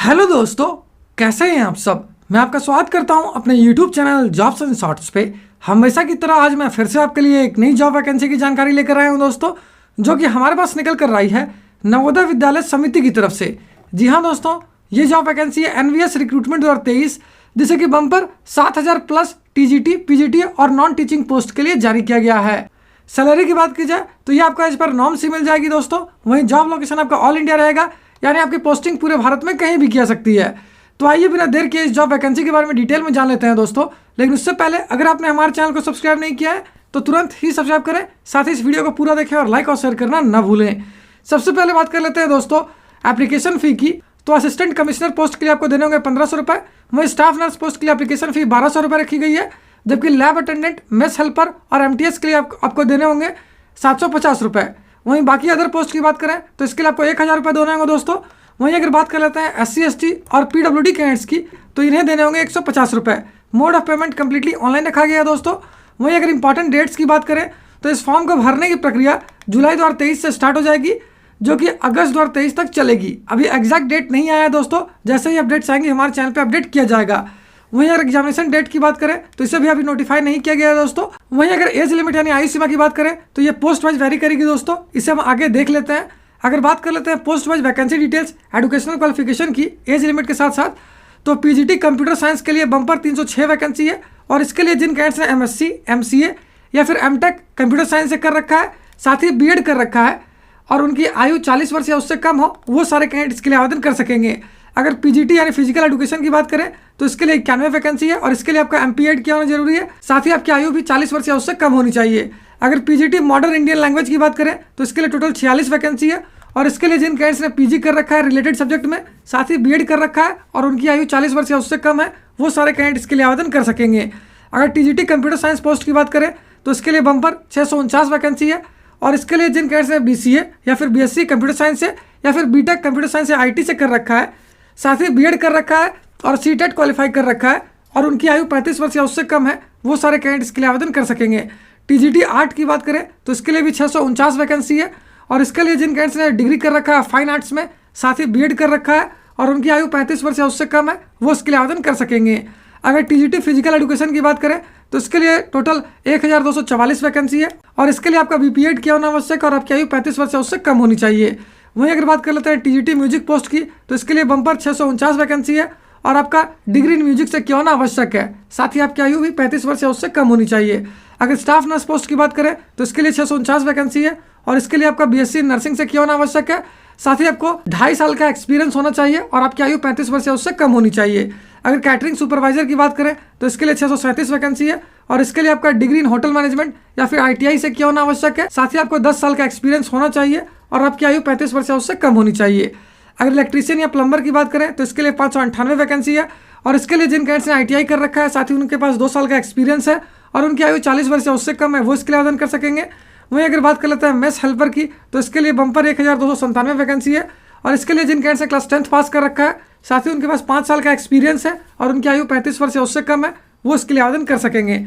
Hello दोस्तों, कैसे हैं आप सब। मैं आपका स्वागत करता हूं अपने YouTube channel jobs and shorts पे। हमेशा की तरह आज मैं फिर से आपके लिए एक नई जॉब वैकेंसी की जानकारी लेकर आया हूं दोस्तों, जो कि हमारे पास निकल कर आई है नवोदय विद्यालय समिति की तरफ से। जी हाँ दोस्तों, ये जॉब वैकेंसी है NVS रिक्रूटमेंट 2023, जिसे कि बम्पर 7000 प्लस TGT, PGT और नॉन टीचिंग पोस्ट के लिए जारी किया गया है। सैलरी की बात की जाए तो ये आपका इस पर नॉर्म सी मिल जाएगी दोस्तों। वहीं जॉब लोकेशन आपका ऑल इंडिया रहेगा, यानी आपकी पोस्टिंग पूरे भारत में कहीं भी की जा सकती है। तो आइए बिना देर किए इस जॉब वैकेंसी के बारे में डिटेल में जान लेते हैं दोस्तों। लेकिन उससे पहले अगर आपने हमारे चैनल को सब्सक्राइब नहीं किया है तो तुरंत ही सब्सक्राइब करें, साथ ही इस वीडियो को पूरा देखें और लाइक और शेयर करना न भूलें। सबसे पहले बात कर लेते हैं दोस्तों एप्लीकेशन फ़ी की। तो असिस्टेंट कमिश्नर पोस्ट के लिए आपको देने होंगे 1500 रुपये। वहीं स्टाफ नर्स पोस्ट के लिए एप्लीकेशन फ़ी 1200 रुपये रखी गई है, जबकि लैब अटेंडेंट, मेस हेल्पर और MTS के लिए आपको देने होंगे 750 रुपये। वहीं बाकी अदर पोस्ट की बात करें तो इसके लिए आपको 1000 रुपये देने होंगे दोस्तों। वहीं अगर बात कर लेते हैं SC ST और PWD कैंडिडेट्स की, तो इन्हें देने होंगे 150 रुपये। Mode of payment completely online रखा गया है दोस्तों। वहीं अगर इंपॉर्टेंट डेट्स की बात करें तो इस फॉर्म को भरने की प्रक्रिया जुलाई 2023 से स्टार्ट हो जाएगी, जो कि अगस्त 2023 तक चलेगी। अभी एग्जैक्ट डेट नहीं आया है दोस्तों, जैसे ही अपडेट्स आएंगे हमारे चैनल पर अपडेट किया जाएगा। वहीं अगर एग्जामिनेशन डेट की बात करें तो इसे भी अभी नोटिफाई नहीं किया गया है दोस्तों। वहीं अगर एज लिमिट यानी आयु सीमा की बात करें तो ये पोस्ट वाइज वेरी करेगी दोस्तों, इसे हम आगे देख लेते हैं। अगर बात कर लेते हैं post wise vacancy details educational qualification की एज लिमिट के साथ साथ, तो PGT कंप्यूटर साइंस के लिए बम्पर 306 वैकेंसी है। और इसके लिए जिन कैंडिडेट्स ने MSc, MCA या फिर MTech कंप्यूटर साइंस से कर रखा है, साथ ही B.Ed कर रखा है और उनकी आयु 40 वर्ष या उससे कम हो, वो सारे कैंडिडेट्स के लिए आवेदन कर सकेंगे। अगर PGT यानी फिजिकल एजुकेशन की बात करें तो इसके लिए 91 वैकेंसी है और इसके लिए आपका MP.Ed किया होना जरूरी है, साथ ही आपकी आयु भी 40 वर्ष या उससे कम होनी चाहिए। अगर PGT मॉडर्न इंडियन लैंग्वेज की बात करें तो इसके लिए टोटल 46 वैकेंसी है और इसके लिए जिन कैंडिडेट्स ने PG कर रखा है रिलेटेड सब्जेक्ट में, साथ ही B.Ed कर रखा है और उनकी आयु 40 वर्ष या उससे कम है, वो सारे कैंडिडेट्स के लिए आवेदन कर सकेंगे। अगर TGT कंप्यूटर साइंस पोस्ट की बात करें तो इसके लिए बम्पर 649 वैकेंसी है और इसके लिए जिन कैंडिडेट्स ने BCA या फिर BSc कंप्यूटर साइंस से या फिर B.Tech कंप्यूटर साइंस या IT से कर रखा है, साथ ही B.Ed कर रखा है और C.TET क्वालिफाई कर रखा है और उनकी आयु 35 वर्ष या उससे कम है, वो सारे कैंडिडेट्स के लिए आवेदन कर सकेंगे। TGT आर्ट की बात करें तो इसके लिए भी 649 वैकेंसी है और इसके लिए जिन कैंडिडेट्स ने डिग्री कर रखा है फाइन आर्ट्स में, साथ ही B.Ed कर रखा है और उनकी आयु 35 वर्ष या उससे कम है, वो इसके लिए आवेदन कर सकेंगे। अगर TGT फिजिकल एजुकेशन की बात करें तो इसके लिए टोटल 1244 वैकेंसी है और इसके लिए आपका B.Ed किया होना आवश्यक और आपकी आयु 35 वर्ष या उससे कम होनी चाहिए। वहीं अगर बात कर लेते हैं TGT म्यूजिक पोस्ट की, तो इसके लिए बम्पर 649 वैकेंसी है और आपका डिग्री इन म्यूजिक से किया होना आवश्यक है, साथ ही आपकी आयु भी 35 वर्ष या उससे कम होनी चाहिए। अगर स्टाफ नर्स पोस्ट की बात करें तो इसके लिए 649 वैकेंसी है और इसके लिए आपका BSc नर्सिंग से किया होना आवश्यक है, साथ ही आपको 2.5 साल का एक्सपीरियंस होना चाहिए और आपकी आयु 35 वर्ष या उससे कम होनी चाहिए। अगर कैटरिंग सुपरवाइजर की बात करें तो इसके लिए 637 वैकेंसी है और इसके लिए आपका डिग्री इन होटल मैनेजमेंट या फिर ITI से किया होना आवश्यक है, साथ ही आपको 10 साल का एक्सपीरियंस होना चाहिए और आपकी आयु 35 वर्ष या उससे कम होनी चाहिए। अगर इलेक्ट्रीशियन या प्लम्बर की बात करें तो इसके लिए 598 वैकेंसी है और इसके लिए जिन कैंडिडेट्स ने ITI कर रखा है, साथ ही उनके पास 2 साल का एक्सपीरियंस है और उनकी आयु 40 वर्ष या उससे कम है, वो इसके लिए आवेदन कर सकेंगे। वहीं अगर बात कर लेते हैं मेस हेल्पर की, तो इसके लिए बम्पर 1297 वैकेंसी है और इसके लिए जिन कैंडिडेट्स ने क्लास 10th पास कर रखा है, साथ ही उनके पास 5 साल का एक्सपीरियंस है और उनकी आयु 35 वर्ष या उससे कम है, वो इसके लिए आवेदन कर सकेंगे।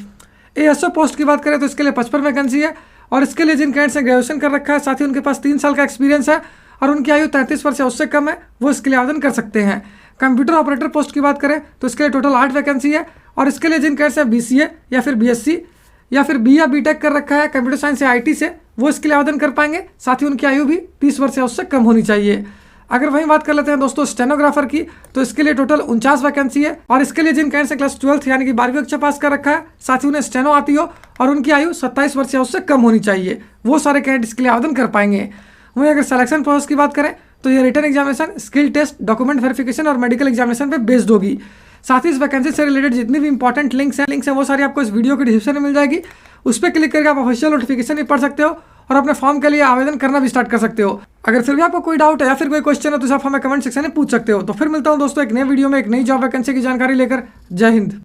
ASO पोस्ट की बात करें तो इसके लिए 55 वैकेंसी है और इसके लिए जिन कैंडिडेट्स ने ग्रेजुएशन कर रखा है, साथ ही उनके पास 3 साल का एक्सपीरियंस है और उनकी आयु 33 वर्ष या उससे कम है, वो इसके लिए आवेदन कर सकते हैं। कंप्यूटर ऑपरेटर पोस्ट की बात करें तो इसके लिए टोटल 8 वैकेंसी है और इसके लिए जिन कैंडिडेट्स ने BCA या फिर BSc या फिर B या B.Tech कर रखा है कंप्यूटर साइंस या IT से, वो इसके लिए आवेदन कर पाएंगे, साथ ही उनकी आयु भी 30 वर्ष या उससे कम होनी चाहिए। अगर वहीं बात कर लेते हैं दोस्तों स्टेनोग्राफर की, तो इसके लिए टोटल 49 वैकेंसी है और इसके लिए जिन कैंडिडेट्स ने क्लास 12th यानी कि 12वीं कक्षा पास कर रखा है, साथ ही उन्हें स्टेनो आती हो और उनकी आयु 27 वर्ष या उससे कम होनी चाहिए, वो सारे कैंडिडेट्स के लिए आवेदन कर पाएंगे। वहीं अगर सिलेक्शन प्रोसेस की बात करें तो ये written examination, skill test, document verification और मेडिकल एग्जामिनेशन पे बेस्ड होगी। साथ ही इस वैकेंसी से रिलेटेड जितनी भी इंपॉर्टेंट लिंक्स हैं वो सारी आपको इस वीडियो के डिस्क्रिप्शन में मिल जाएगी। उस पर क्लिक करके आप ऑफिशियल नोटिफिकेशन भी पढ़ सकते हो और अपने फॉर्म के लिए आवेदन करना भी स्टार्ट कर सकते हो। अगर फिर भी आपको कोई डाउट है या फिर कोई क्वेश्चन है तो आप हमें कमेंट सेक्शन में पूछ सकते हो। तो फिर मिलता हूँ दोस्तों एक नए वीडियो में एक नई जॉब वैकेंसी की जानकारी लेकर। जय हिंद।